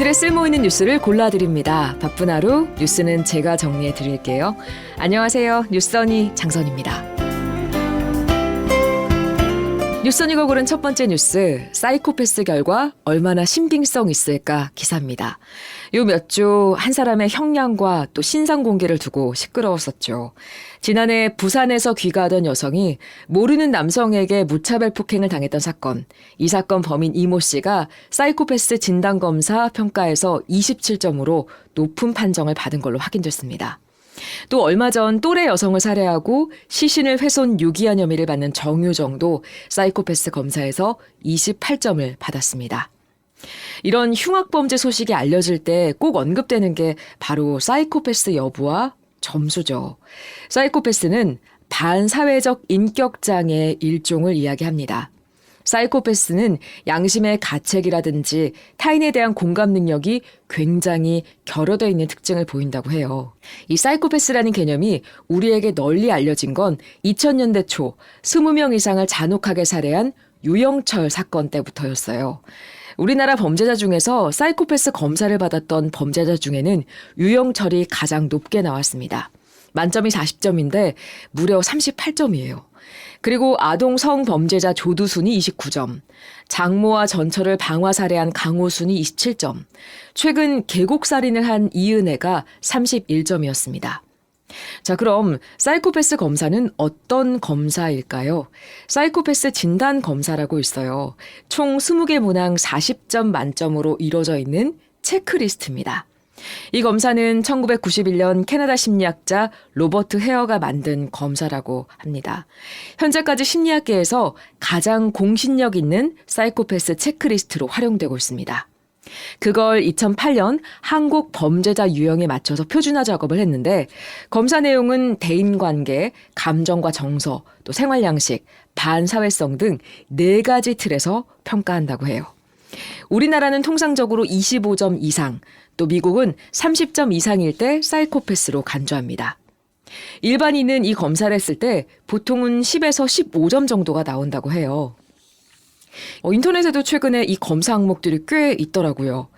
오늘의 쓸모있는 뉴스를 골라드립니다. 바쁜 하루 뉴스는 제가 정리해드릴게요. 안녕하세요. 뉴스선이 장선입니다. 뉴스선이가 고른 첫 번째 뉴스, 사이코패스 결과 얼마나 신빙성 있을까 기사입니다. 요 몇 주 한 사람의 형량과 또 신상 공개를 두고 시끄러웠었죠. 지난해 부산에서 귀가하던 여성이 모르는 남성에게 무차별 폭행을 당했던 사건. 이 사건 범인 이모 씨가 사이코패스 진단검사 평가에서 27점으로 높은 판정을 받은 걸로 확인됐습니다. 또 얼마 전 또래 여성을 살해하고 시신을 훼손 유기한 혐의를 받는 정유정도 사이코패스 검사에서 28점을 받았습니다. 이런 흉악범죄 소식이 알려질 때 꼭 언급되는 게 바로 사이코패스 여부와 점수죠. 사이코패스는 반사회적 인격장애의 일종을 이야기합니다. 사이코패스는 양심의 가책이라든지 타인에 대한 공감 능력이 굉장히 결여되어 있는 특징을 보인다고 해요. 이 사이코패스라는 개념이 우리에게 널리 알려진 건 2000년대 초 20명 이상을 잔혹하게 살해한 유영철 사건 때부터였어요. 우리나라 범죄자 중에서 사이코패스 검사를 받았던 범죄자 중에는 유영철이 가장 높게 나왔습니다. 만점이 40점인데 무려 38점이에요. 그리고 아동 성범죄자 조두순이 29점, 장모와 전처를 방화 살해한 강호순이 27점, 최근 계곡살인을 한 이은혜가 31점이었습니다. 자, 그럼 사이코패스 검사는 어떤 검사일까요? 사이코패스 진단 검사라고 있어요. 총 20개 문항 40점 만점으로 이루어져 있는 체크리스트입니다. 이 검사는 1991년 캐나다 심리학자 로버트 헤어가 만든 검사라고 합니다. 현재까지 심리학계에서 가장 공신력 있는 사이코패스 체크리스트로 활용되고 있습니다. 그걸 2008년 한국 범죄자 유형에 맞춰서 표준화 작업을 했는데 검사 내용은 대인관계, 감정과 정서, 또 생활양식, 반사회성 등 4가지 틀에서 평가한다고 해요. 우리나라는 통상적으로 25점 이상, 또 미국은 30점 이상일 때 사이코패스로 간주합니다. 일반인은 이 검사를 했을 때 보통은 10에서 15점 정도가 나온다고 해요. 인터넷에도 최근에 이 검사 항목들이 꽤 있더라고요.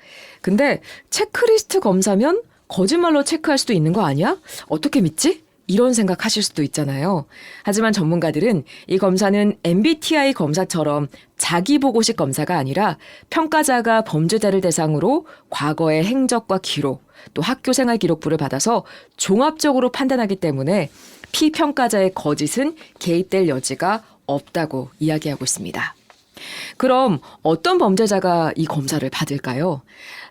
근데 체크리스트 검사면 거짓말로 체크할 수도 있는 거 아니야? 어떻게 믿지? 이런 생각하실 수도 있잖아요. 하지만 전문가들은 이 검사는 MBTI 검사처럼 자기보고식 검사가 아니라 평가자가 범죄자를 대상으로 과거의 행적과 기록, 또 학교생활 기록부를 받아서 종합적으로 판단하기 때문에 피평가자의 거짓은 개입될 여지가 없다고 이야기하고 있습니다. 그럼 어떤 범죄자가 이 검사를 받을까요?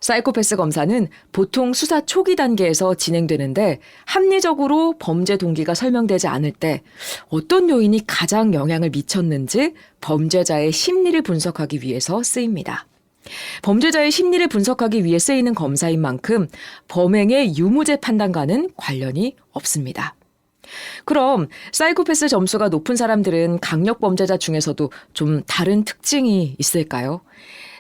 사이코패스 검사는 보통 수사 초기 단계에서 진행되는데 합리적으로 범죄 동기가 설명되지 않을 때 어떤 요인이 가장 영향을 미쳤는지 범죄자의 심리를 분석하기 위해서 쓰입니다. 범죄자의 심리를 분석하기 위해 쓰이는 검사인 만큼 범행의 유무죄 판단과는 관련이 없습니다. 그럼 사이코패스 점수가 높은 사람들은 강력범죄자 중에서도 좀 다른 특징이 있을까요?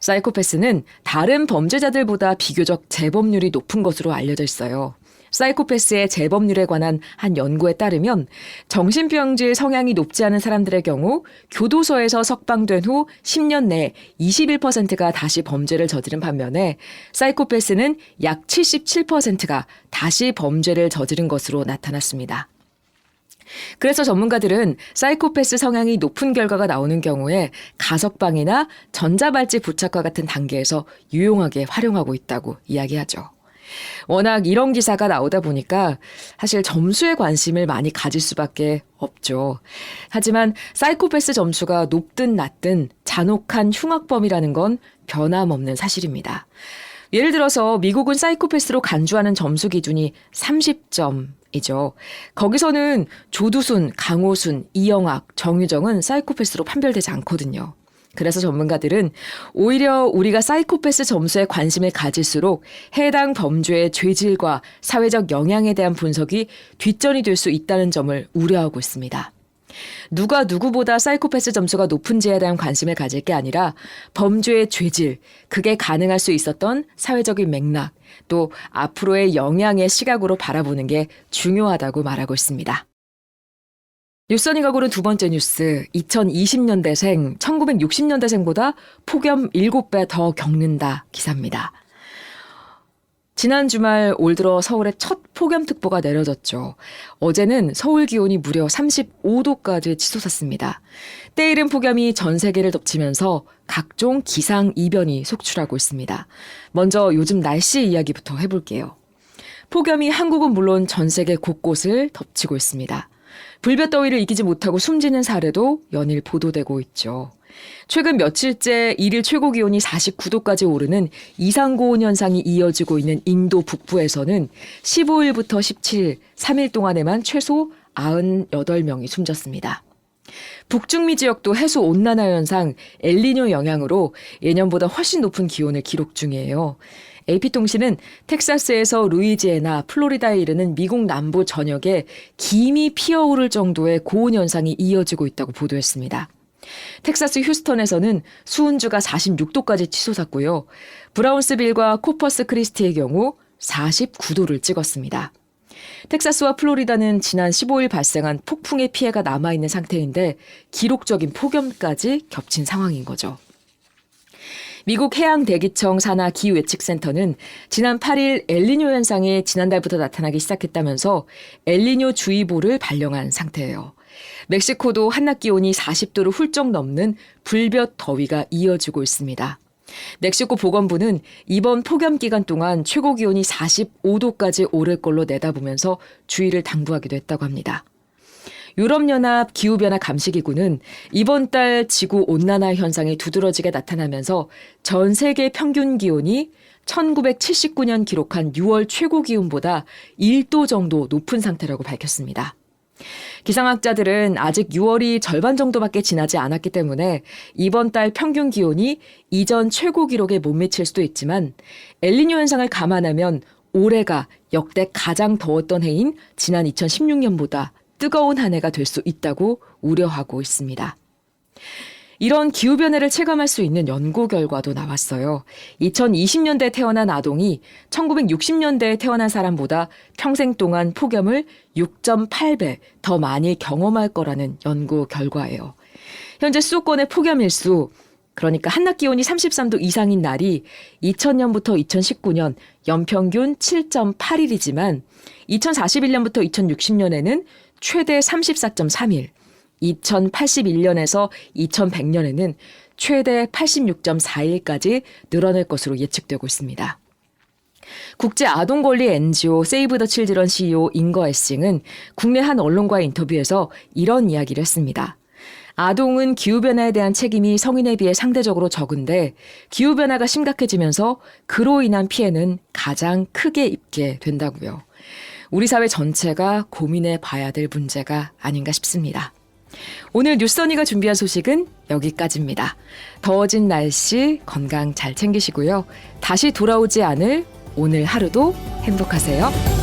사이코패스는 다른 범죄자들보다 비교적 재범률이 높은 것으로 알려져 있어요. 사이코패스의 재범률에 관한 한 연구에 따르면 정신병질 성향이 높지 않은 사람들의 경우 교도소에서 석방된 후 10년 내 21%가 다시 범죄를 저지른 반면에 사이코패스는 약 77%가 다시 범죄를 저지른 것으로 나타났습니다. 그래서 전문가들은 사이코패스 성향이 높은 결과가 나오는 경우에 가석방이나 전자발찌 부착과 같은 단계에서 유용하게 활용하고 있다고 이야기하죠. 워낙 이런 기사가 나오다 보니까 사실 점수에 관심을 많이 가질 수밖에 없죠. 하지만 사이코패스 점수가 높든 낮든 잔혹한 흉악범이라는 건 변함없는 사실입니다. 예를 들어서 미국은 사이코패스로 간주하는 점수 기준이 30점이죠. 거기서는 조두순, 강호순, 이영학, 정유정은 사이코패스로 판별되지 않거든요. 그래서 전문가들은 오히려 우리가 사이코패스 점수에 관심을 가질수록 해당 범죄의 죄질과 사회적 영향에 대한 분석이 뒷전이 될 수 있다는 점을 우려하고 있습니다. 누가 누구보다 사이코패스 점수가 높은지에 대한 관심을 가질 게 아니라 범죄의 죄질, 그게 가능할 수 있었던 사회적인 맥락, 또 앞으로의 영향의 시각으로 바라보는 게 중요하다고 말하고 있습니다. 뉴스선이가 고른 두 번째 뉴스, 2020년대생, 1960년대생보다 폭염 7배 더 겪는다 기사입니다. 지난 주말 올 들어 서울에 첫 폭염특보가 내려졌죠. 어제는 서울 기온이 무려 35도까지 치솟았습니다. 때이른 폭염이 전 세계를 덮치면서 각종 기상 이변이 속출하고 있습니다. 먼저 요즘 날씨 이야기부터 해볼게요. 폭염이 한국은 물론 전 세계 곳곳을 덮치고 있습니다. 불볕더위를 이기지 못하고 숨지는 사례도 연일 보도되고 있죠. 최근 며칠째 일일 최고 기온이 49도까지 오르는 이상고온 현상이 이어지고 있는 인도 북부에서는 15일부터 17일, 3일 동안에만 최소 98명이 숨졌습니다. 북중미 지역도 해수 온난화 현상 엘니뇨 영향으로 예년보다 훨씬 높은 기온을 기록 중이에요. AP통신은 텍사스에서 루이지애나, 플로리다에 이르는 미국 남부 전역에 김이 피어오를 정도의 고온 현상이 이어지고 있다고 보도했습니다. 텍사스 휴스턴에서는 수은주가 46도까지 치솟았고요. 브라운스빌과 코퍼스 크리스티의 경우 49도를 찍었습니다. 텍사스와 플로리다는 지난 15일 발생한 폭풍의 피해가 남아있는 상태인데 기록적인 폭염까지 겹친 상황인 거죠. 미국 해양대기청 산하 기후예측센터는 지난 8일 엘니뇨 현상이 지난달부터 나타나기 시작했다면서 엘니뇨 주의보를 발령한 상태예요. 멕시코도 한낮 기온이 40도를 훌쩍 넘는 불볕 더위가 이어지고 있습니다. 멕시코 보건부는 이번 폭염 기간 동안 최고 기온이 45도까지 오를 걸로 내다보면서 주의를 당부하기도 했다고 합니다. 유럽연합 기후변화 감시기구는 이번 달 지구온난화 현상이 두드러지게 나타나면서 전 세계 평균 기온이 1979년 기록한 6월 최고 기온보다 1도 정도 높은 상태라고 밝혔습니다. 기상학자들은 아직 6월이 절반 정도밖에 지나지 않았기 때문에 이번 달 평균 기온이 이전 최고 기록에 못 미칠 수도 있지만 엘니뇨 현상을 감안하면 올해가 역대 가장 더웠던 해인 지난 2016년보다 뜨거운 한 해가 될 수 있다고 우려하고 있습니다. 이런 기후변화를 체감할 수 있는 연구 결과도 나왔어요. 2020년대에 태어난 아동이 1960년대에 태어난 사람보다 평생 동안 폭염을 6.8배 더 많이 경험할 거라는 연구 결과예요. 현재 수도권의 폭염 일수, 그러니까 한낮 기온이 33도 이상인 날이 2000년부터 2019년 연평균 7.8일이지만 2041년부터 2060년에는 최대 34.3일, 2081년에서 2100년에는 최대 86.4일까지 늘어날 것으로 예측되고 있습니다. 국제 아동권리 NGO 세이브 더 칠드런 CEO 잉거 애싱은 국내 한 언론과의 인터뷰에서 이런 이야기를 했습니다. 아동은 기후변화에 대한 책임이 성인에 비해 상대적으로 적은데 기후변화가 심각해지면서 그로 인한 피해는 가장 크게 입게 된다고요. 우리 사회 전체가 고민해 봐야 될 문제가 아닌가 싶습니다. 오늘 뉴스언니가 준비한 소식은 여기까지입니다. 더워진 날씨 건강 잘 챙기시고요. 다시 돌아오지 않을 오늘 하루도 행복하세요.